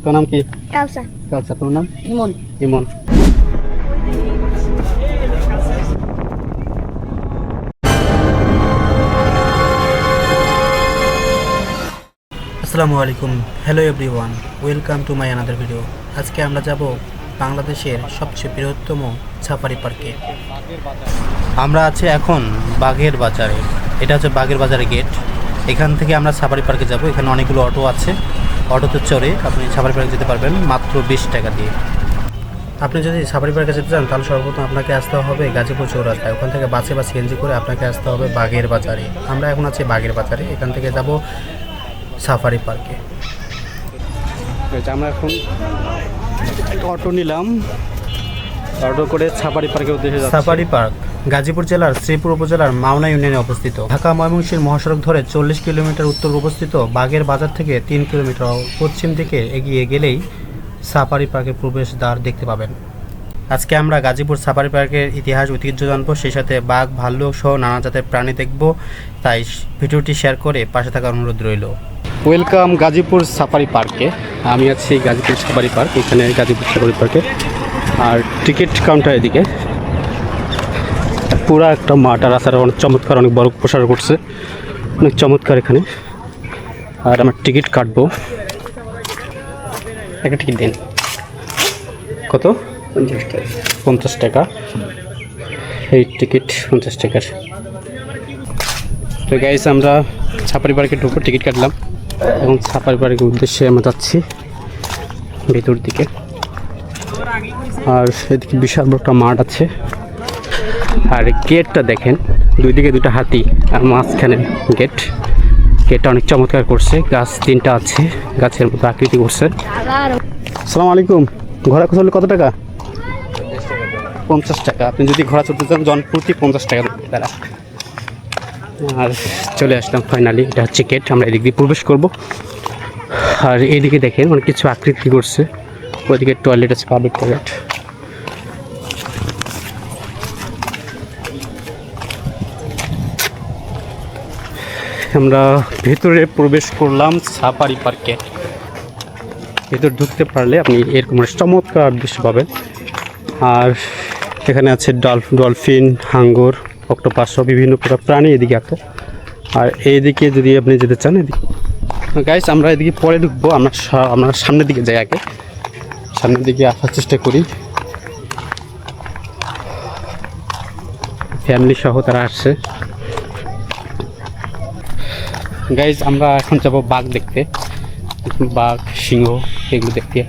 তোর নাম কি? কাউসার। কাউসার। তোর নাম? ইমন। ইমন। আসসালামু আলাইকুম, hello everyone, welcome to my another video. আজকে আমরা যাব বাংলাদেশের সবচেয়ে বৃহত্তম সাফারি পার্কে। আমরা আছি এখন বাঘের বাজারে। এটা হচ্ছে বাঘের বাজারের গেট। এখান থেকে আমরা সাফারি পার্কে যাব। এখানে অনেকগুলো অটো আছে, অটোতে চড়ে আপনি সাফারি পার্কে যেতে পারবেন মাত্র 20 টাকা দিয়ে। আপনি যদি সাফারি পার্কে যেতে চান তাহলে সর্বপ্রথম আপনাকে আসতে হবে গাজীপুর চৌরাস্তায়। ওখান থেকে বাসে বা সিএনজি করে আপনাকে আসতে হবে বাঘের বাজারে। আমরা এখন আছি বাঘের বাজারে, এখান থেকে যাব সাফারি পার্কে। আমরা এখন অটো নিলাম, অটো করে সাফারি পার্কের উদ্দেশ্যে যাচ্ছি। সাফারি পার্ক গাজীপুর জেলার শ্রীপুর উপজেলার মাওনা ইউনিয়নে অবস্থিত। ঢাকা ময়মনসিংহ মহাসড়ক ধরে 40 কিলোমিটার উত্তর অবস্থিত বাঘের বাজার থেকে 3 কিলোমিটার পশ্চিম দিকে এগিয়ে গেলেই সাফারি পার্কের প্রবেশদ্বার দেখতে পাবেন। আজকে আমরা গাজীপুর সাফারি পার্কের ইতিহাস ঐতিহ্য জানবো, সেই সাথে বাঘ, ভাল্লুক সহ নানা জাতের প্রাণী দেখব। তাই ভিডিওটি শেয়ার করে পাশে থাকার অনুরোধ রইল। ওয়েলকাম গাজীপুর সাফারি পার্কে। আমি আছি গাজীপুর সাফারি পার্ক, এখানে গাজীপুর সাফারি পার্কে। আর টিকিট কাউন্টার এদিকে। পুরো একটা মাঠ, আর রাস্তাটা অনেক চমৎকার, অনেক বড় প্রসার করছে, অনেক চমৎকার এখানে। আর আমার টিকিট কাটবো, একটা টিকিট দিন। কত? 50 টাকা। এই টিকিট 50 টাকার। তো গাইস, আমরা সাফারি পার্কে ঢুকবো, টিকিট কাটলাম। এখন সাফারি পার্কের উদ্দেশ্যে আমরা যাচ্ছি ভেতর দিকে। আর এদিকে বিশাল বড় একটা মাঠ আছে। আর গেটটা দেখেন, দুই দিকে দুটো হাতি আর মাঝখানে গেটটা অনেক চমৎকার করছে। গাছ 3টা আছে, গাছের মতো আকৃতি করছে। আসসালামু আলাইকুম। ঘোড়া চললে কত টাকা? 50 টাকা। আপনি যদি ঘোড়া চড়তে চান জনপ্রতি 50 টাকা তারা। আর চলে আসলাম ফাইনালি, এটা হচ্ছে গেট। আমরা এদিক দিয়ে প্রবেশ করব। আর এইদিকে দেখেন অনেক কিছু আকৃতি করছে। ওইদিকে টয়লেট আছে, পাবলিক টয়লেট। আমরা ভেতরে প্রবেশ করলাম সাফারি পার্কে। ভেতর ঢুকতে পারলে আপনি এরকম চমৎকার দৃশ্য পাবেন। আর এখানে আছে ডলফিন, হাঙ্গর, অক্টোপাস সহ বিভিন্ন প্রকার প্রাণী এদিকে আছে। আর এইদিকে যদি আপনি যেতে চান এদিকে গাইস, আমরা এদিকে পরে ঢুকবো। আমরা সামনের দিকে যাই, আগে সামনের দিকে আসার চেষ্টা করি। ফ্যামিলি সহ তারা আসছে। গাইস, আমরা এখন যাব বাঘ দেখতে, বাঘ, সিংহ এগুলো দেখতে।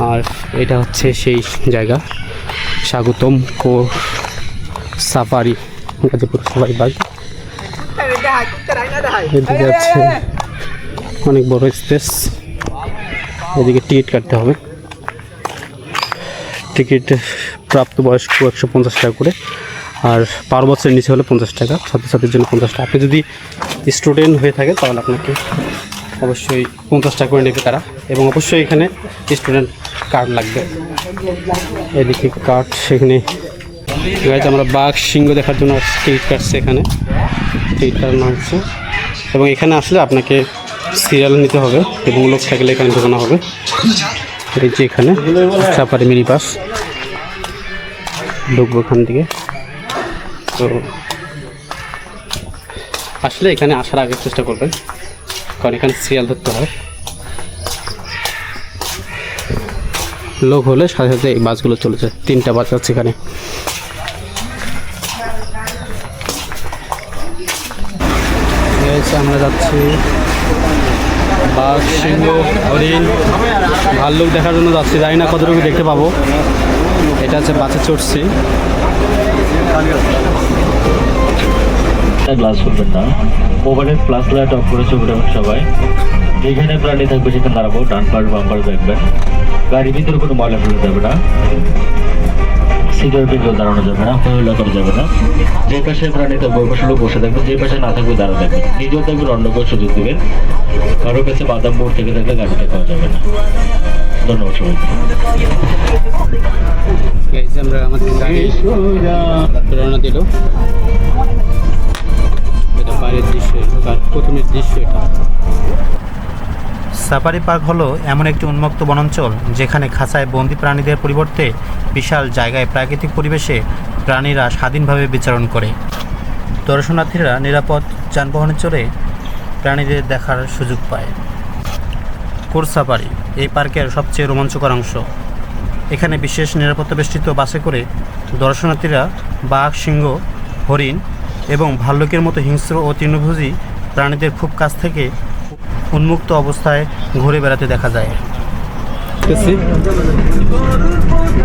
আর এটা হচ্ছে সেই জায়গা, স্বাগতম সাফারি, গাজীপুর সাফারি পার্ক। এদিকে আছে অনেক বড় স্পেস। এদিকে টিকিট কাটতে হবে। টিকিট প্রাপ্তবয়স্ক 150 টাকা করে, আর 12 বছরের নিচে হলে 50 টাকা, ছাত্রছাত্রীর জন্য 50 টাকা। আপনি যদি স্টুডেন্ট হয়ে থাকে তাহলে আপনাকে অবশ্যই 50 টাকা করে নেবে তারা, এবং অবশ্যই এখানে স্টুডেন্ট কার্ড লাগবে। এদিকে কার্ড, সেখানে গাইজ আমরা বাঘ, সিংহ দেখার জন্য টিকিট কাটছে। এখানে টিকিট কাটানো হচ্ছে, এবং এখানে আসলে আপনাকে সিরিয়াল নিতে হবে, এবং লোক থাকলে এখানে ঢোকানো হবে। এই যে এখানে সাফারি মিনি বাস, ঢুকবো এখান থেকে। তো আসলে এখানে আসার আগে চেষ্টা করবেন, কারণ এখানে সিরিয়াল ধরতে হয়। লোক হলে সাথে সাথে এই বাসগুলো চলে যায়। 3টা বাস আছে এখানে। আমরা যাচ্ছি বাঘ, সিংহ, হরিণ, ভাল্লুক দেখার জন্য যাচ্ছি। জানি না কতটুকু দেখতে পাবো। এটা হচ্ছে বাসে চড়ছি। গ্লাস খুলবেন না, মোবাইলের ফ্ল্যাশ লাইট অফ করে ছবি উঠাবেন সবাই। যেখানে প্রাণী থাকবে সেখানে দাঁড়াবো, ডান পাশ বাম পাশ দেখবেন। গাড়ির ভিতরে কোনো ময়লা ফেলে যাবে না, সিগারেট কেউ দাঁড়ানো যাবে না, মহিলা করা যাবে না। যে পাশে প্রাণী থাকবে ওই পাশে লোক বসে থাকবে, যে পাশে না থাকবে দাঁড়া থাকবে। নিজেও থাকবেন, অন্যকেও সুযোগ দেবেন। কারোর কাছে বাদাম বোর্ড থেকে থাকলে গাড়িতে খাওয়া যাবে না। ধন্যবাদ সবাইকে। আমরা আমাদের গাড়ি রওনা দিল। এটা বাইরের দৃশ্য। ঢোকার প্রথমে দৃশ্য এটা। সাফারি পার্ক হলো এমন একটি উন্মুক্ত বনাঞ্চল যেখানে খাঁচায় বন্দি প্রাণীদের পরিবর্তে বিশাল জায়গায় প্রাকৃতিক পরিবেশে প্রাণীরা স্বাধীনভাবে বিচরণ করে। দর্শনার্থীরা নিরাপদ যানবাহনে চড়ে প্রাণীদের দেখার সুযোগ পায়। কোর সাফারি এই পার্কের সবচেয়ে রোমাঞ্চকর অংশ। এখানে বিশেষ নিরাপত্তা বেষ্টিত বাসে করে দর্শনার্থীরা বাঘ, সিংহ, হরিণ এবং ভাল্লুকের মতো হিংস্র ও তৃণভোজী প্রাণীদের খুব কাছ থেকে উন্মুক্ত অবস্থায় ঘুরে বেড়াতে দেখা যায়।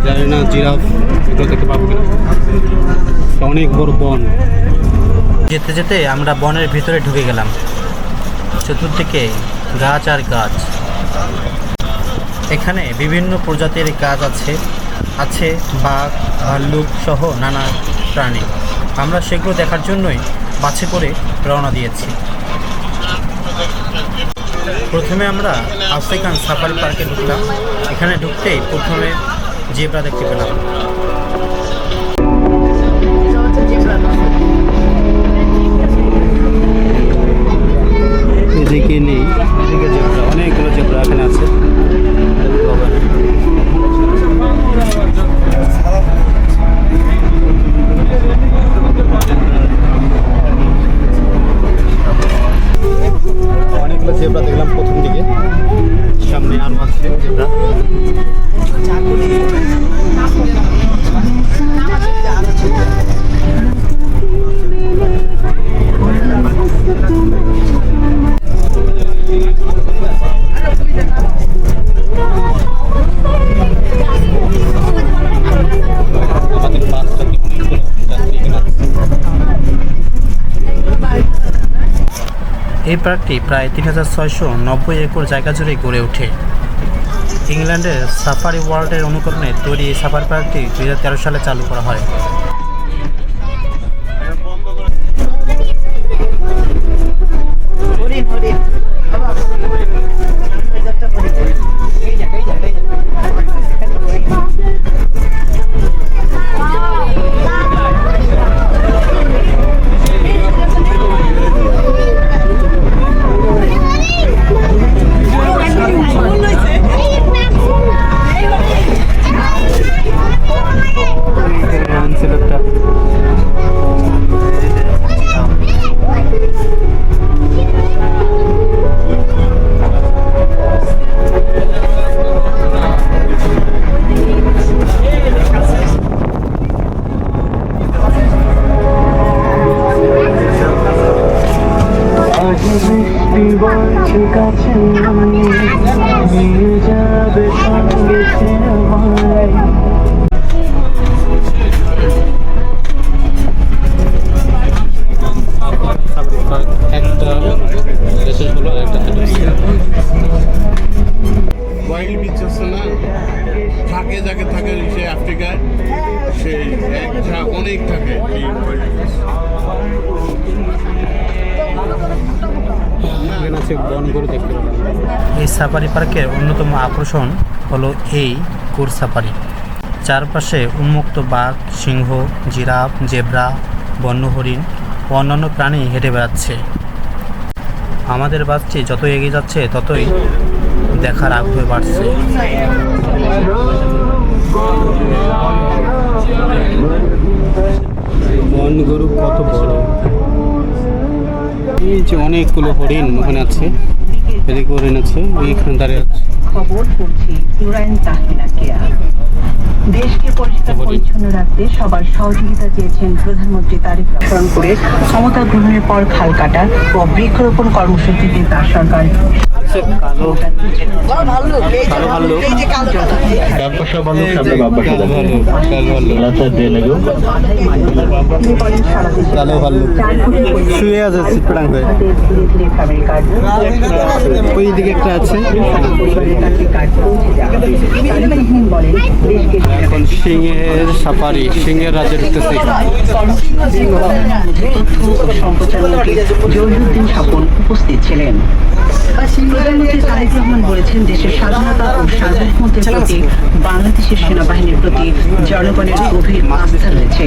জানি না জিরাফ এগুলো দেখতে পাবো কিনা। অনেক বড় বন। যেতে যেতে আমরা বনের ভিতরে ঢুকে গেলাম। চতুর্দিকে গাছ আর গাছ। এখানে বিভিন্ন প্রজাতির গাছ আছে বাঘ, ভাল্লুক সহ নানা প্রাণী। আমরা সেগুলো দেখার জন্যই বাসে করে রওনা দিয়েছি। প্রথমে আমরা আফ্রিকান সাফারি পার্কে ঢুকলাম। এখানে ঢুকতেই প্রথমে জেব্রা দেখতে পেলাম। এদিকে নেই, এদিকে জেব্রা, অনেকগুলো জেব্রা এখানে আছে। অনেকগুলো জেব্রা দেখলাম প্রথম দিকে, সামনে আরো আছে জেব্রা। এই পার্কটি প্রায় 3690 একর জায়গা জুড়ে গড়ে ওঠে। ইংল্যান্ডের সাফারি ওয়ার্ল্ডের অনুকরণে তৈরি এই সাফারি পার্কটি 2013 সালে চালু করা হয়। ওয়াইল্ড বিচ আছে না, থাকে যাকে থাকে সে আফ্রিকায়, সে অনেক থাকে এই ওয়াইল্ড বিচ। এখানে আছে বনগরু দেখতে পাবেন। এই সাফারি পার্কের অন্যতম আকর্ষণ হলো এই কোর সাফারি। চারপাশে উন্মুক্ত বাঘ, সিংহ, জিরাফ, জেব্রা, বন্য হরিণ ও অন্যান্য প্রাণী হেঁটে বেড়াচ্ছে। আমাদের বাসটি যত এগিয়ে যাচ্ছে ততই দেখার আগ্রহ বাড়ছে। বনগরু কত বড়! এই যে অনেকগুলো হরিণ ওখানে আছে, এদিকে হরিণ আছে, ওইখানে দাঁড়িয়ে আছে। খবর পড়ছি নুরাইন তাহিনা কেয়া। দেশকে পরিষ্কার পরিচ্ছন্ন রাখতে সবার সহযোগিতা চেয়েছেন প্রধানমন্ত্রী তারেক রহমানের ক্ষমতা গ্রহণের পর খাল কাটা ও বৃক্ষরোপণ কর্মসূচিতে তার সরকার শুয়ে আছে চিৎপাটাং হয়ে। ওই দিকে একটা আছে। এখন সিংহের সাফারি, সিংহের রাজ্যে ঢুকতেছে। সম্প্রচার মন্ত্রী জহিরুদ্দিন স্বপন উপস্থিত ছিলেন। প্রধানমন্ত্রী তারেক রহমান বলেছেন, দেশের স্বাধীনতা ও সার্বভৌমত্বের প্রতি বাংলাদেশের সেনাবাহিনীর প্রতি জনগণের গভীর আস্থা রয়েছে।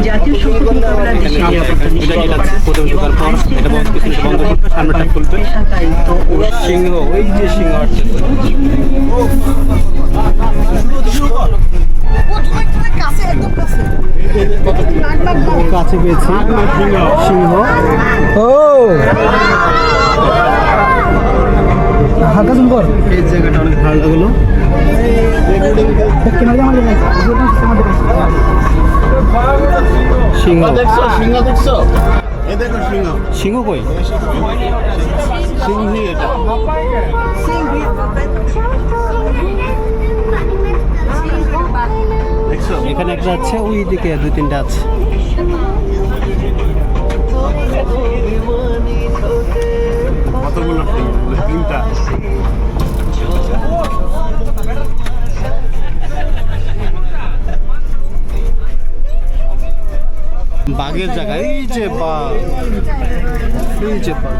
জাতীয় সংকট মোকাবেলা, দেশের নিরাপত্তা নিশ্চিত করা এবং পেশাদারিত্ব ও সিংহ, ওই যে সিংহ আসছে। কাছে পেয়েছি সিংহ। ও হালকা জুম কর। এই জায়গাটা অনেক ভালো লাগলো। সিংহ, দেখছো সিংহ, দেখছো? এ দেখো সিংহ, সিংহ কই? সিংহী এটা। দেখছো? এখানে একটা আছে, ওই দিকে 2-3টা আছে। কতগুলো সিংহ? 3টা। বাঘের জায়গা, এই যে বাঘ, এই যে বাঘ।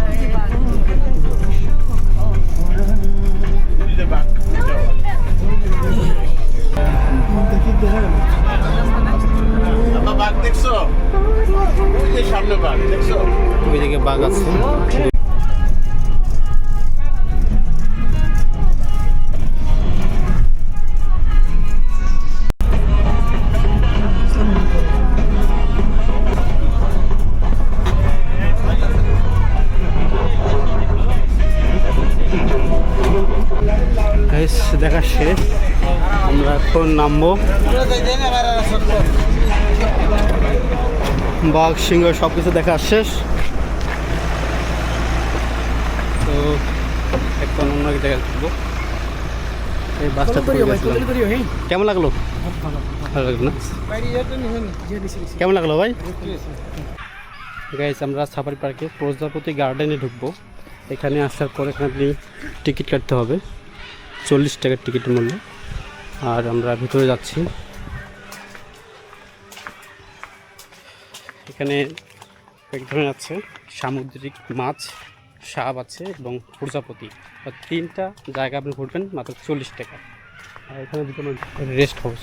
আব্বা, বাঘ দেখছো? ওই যে সামনে বাঘ, দেখছো? ওইদিকে বাঘ আছে। দেখা শেষ, আমরা এখন নামবো। বাঘ, সিংহ সব কিছু দেখা শেষ। তো এখন অন্য এক জায়গায় থাকবো। এই বাসটা কেমন লাগলো? ভালো লাগলো না? কেমন লাগলো ভাই? গাইস, আমরা সাফারি পার্কে প্রজাপতি গার্ডেনে ঢুকবো। এখানে আসার পর এখানে আপনি টিকিট কাটতে হবে, 40 টাকার টিকিটের মূল্য। আর আমরা ভিতরে যাচ্ছি। এখানে এক ধরনের আছে সামুদ্রিক মাছ, সাপ আছে এবং প্রজাপতি। 3টা জায়গা আপনি ঘুরবেন মাত্র 40 টাকা। আর এখানে দুটো রেস্ট হাউস।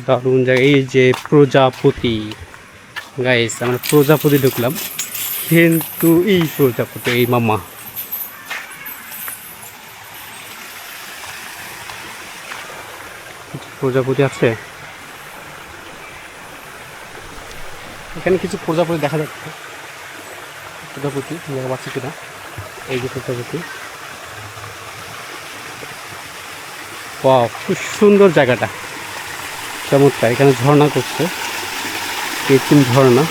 দারুণ জায়গা। এই যে প্রজাপতি, গাইস আমরা প্রজাপতি ঢুকলাম, কিন্তু এই প্রজাপতি, এই মামা প্রজাপতি আছে এখানে। কিছু প্রজাপতি দেখা যাচ্ছে। প্রজাপতি দেখা পাচ্ছি কিনা? এই যে প্রজাপতি। বাহ, খুব সুন্দর জায়গাটা, চমৎকার। এখানে ঝর্ণা করছে, কৃত্রিম ঝর্ণা।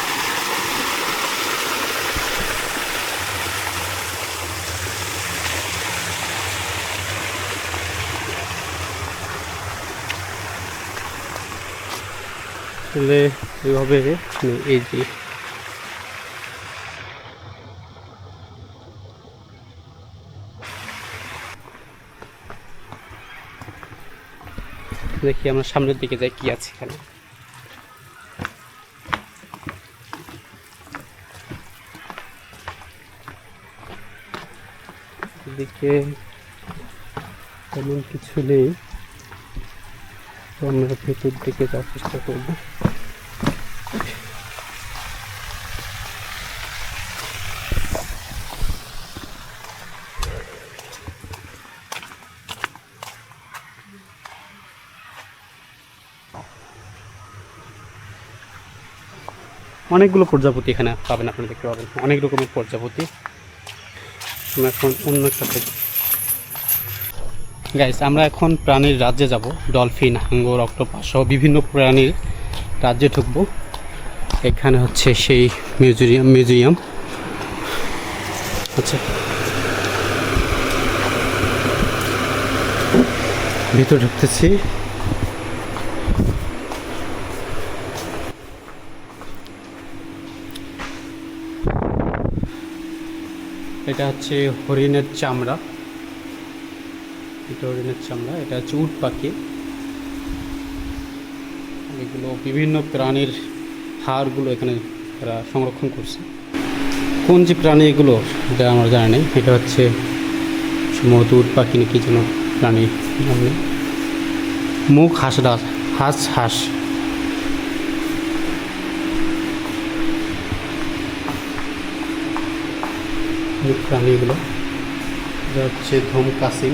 আসলে এভাবে এই যে দেখি আমরা সামনের দিকে যাই, কি আছে এখানে। এদিকে তেমন কিছু নেই, তো আমরা ভেতর দিকে যাওয়ার চেষ্টা করব। অনেকগুলো প্রজাপতি এখানে পাবেন, আপনারা দেখতে পাবেন অনেক রকমের প্রজাপতি। আমরা এখন অন্য সাথে গাইস, আমরা এখন প্রাণীর রাজ্যে যাব। ডলফিন, হাঙ্গর, অক্টোপাস সহ বিভিন্ন প্রাণীর রাজ্যে ঢুকবো। এখানে হচ্ছে সেই মিউজিয়াম। আচ্ছা, ভিতরে ঢুকতেছি। এটা হচ্ছে হরিণের চামড়া, এটা হরিণের চামড়া। এটা হচ্ছে উট পাখি। এগুলো বিভিন্ন প্রাণীর হাড়গুলো এখানে তারা সংরক্ষণ করছে। কোন যে প্রাণী এগুলো এটা আমার জানা নেই। এটা হচ্ছে সম্ভবত উট পাখি না কি যেন প্রাণী নাম নেই। মুখ হাঁসডাল হাঁস প্রাণীগুলো। এটা হচ্ছে ধোমকাসিং,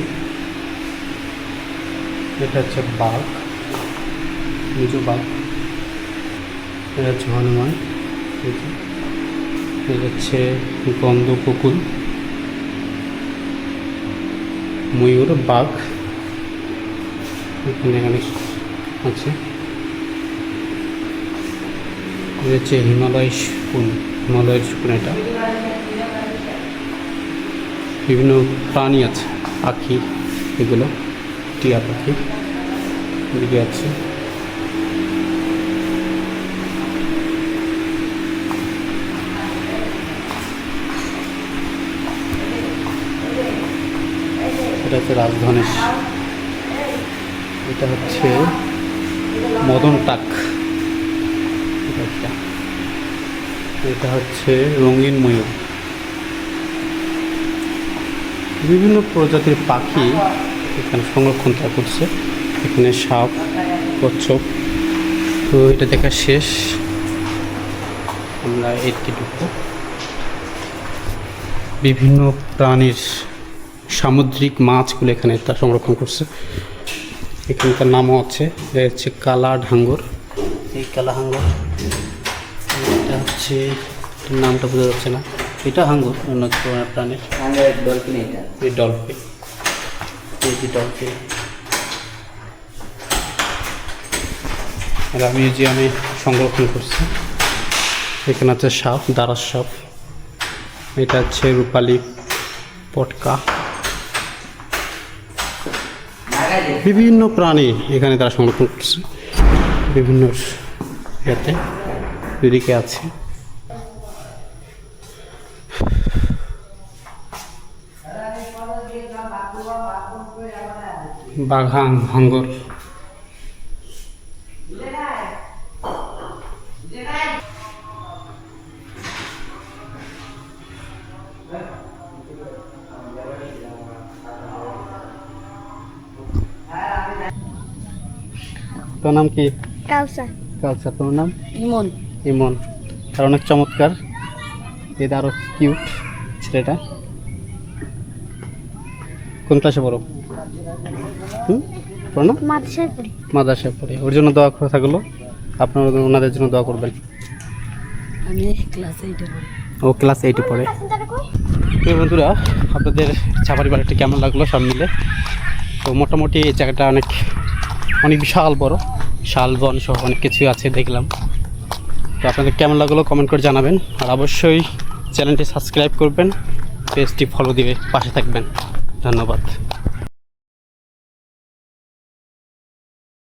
এটা হচ্ছে বাঘ, নিচু বাঘ, এটা হচ্ছে হনুমান, এটা হচ্ছে গন্ধকুকুল, ময়ূর, বাঘ এখানে অনেক আছে। এটা হচ্ছে হিমালয় শকুন, এটা বিভিন্ন প্রাণী আছে, পাখি এগুলো টিয়া পাখি এদিকে আছে। এটা হচ্ছে রাজধনেশ, এটা হচ্ছে মদন টাক, এটা হচ্ছে রঙিন ময়ূর। বিভিন্ন প্রজাতির পাখি এখানে সংরক্ষণ করছে। এখানে সাপ, কচ্ছপ। তো এটা দেখা শেষ, আমরা এদিকে ঢুকবো। বিভিন্ন প্রাণীর সামুদ্রিক মাছগুলো এখানে তা সংরক্ষণ করছে। এখানকার নামও আছে, এটা হচ্ছে কালা ঢাঙ্গর, এই কালা হাঙ্গর। এটা হচ্ছে নামটা বোঝা যাচ্ছে না, এটা হাঙ্গর অন্য প্রাণীর। ডলফিন এটা, এই ডলফিন, এই যে ডলফিন। এরা মিউজিয়ামে সংরক্ষণ করছে। এখানে আছে সাপ, দারাস সাপ। এটা হচ্ছে রূপালী পটকা। বিভিন্ন প্রাণী এখানে তারা সংরক্ষণ করছে বিভিন্ন ইয়েতে। এদিকে আছে বাঘাং হাঙ্গর। তোর নাম কি? কাউসার। কাউসার। তোর নাম? ইমন। ইমন। আর অনেক চমৎকার, এটা আরো কিউট ছেলেটা। কোন ক্লাসে পড়ো? পড়ো না? মাদ্রাসায় পড়ি। মাদ্রাসায় পড়ে। ওর জন্য দোয়া করে থাকলো, আপনারা ওনাদের জন্য দোয়া করবেন। আমি ক্লাস 8 পড়ি। ও ক্লাস 8 পড়ে। তো বন্ধুরা, আপনাদের চাপাড়ি বাড়িটা কেমন লাগলো সব মিলে? তো মোটামুটি এই জায়গাটা অনেক বিশাল বড়, শালবন সহ অনেক কিছু আছে দেখলাম। তো আপনাদের কেমন লাগলো কমেন্ট করে জানাবেন। আর অবশ্যই চ্যানেলটি সাবস্ক্রাইব করবেন, পেজটি ফলো দিয়ে পাশে থাকবেন। ধন্যবাদ।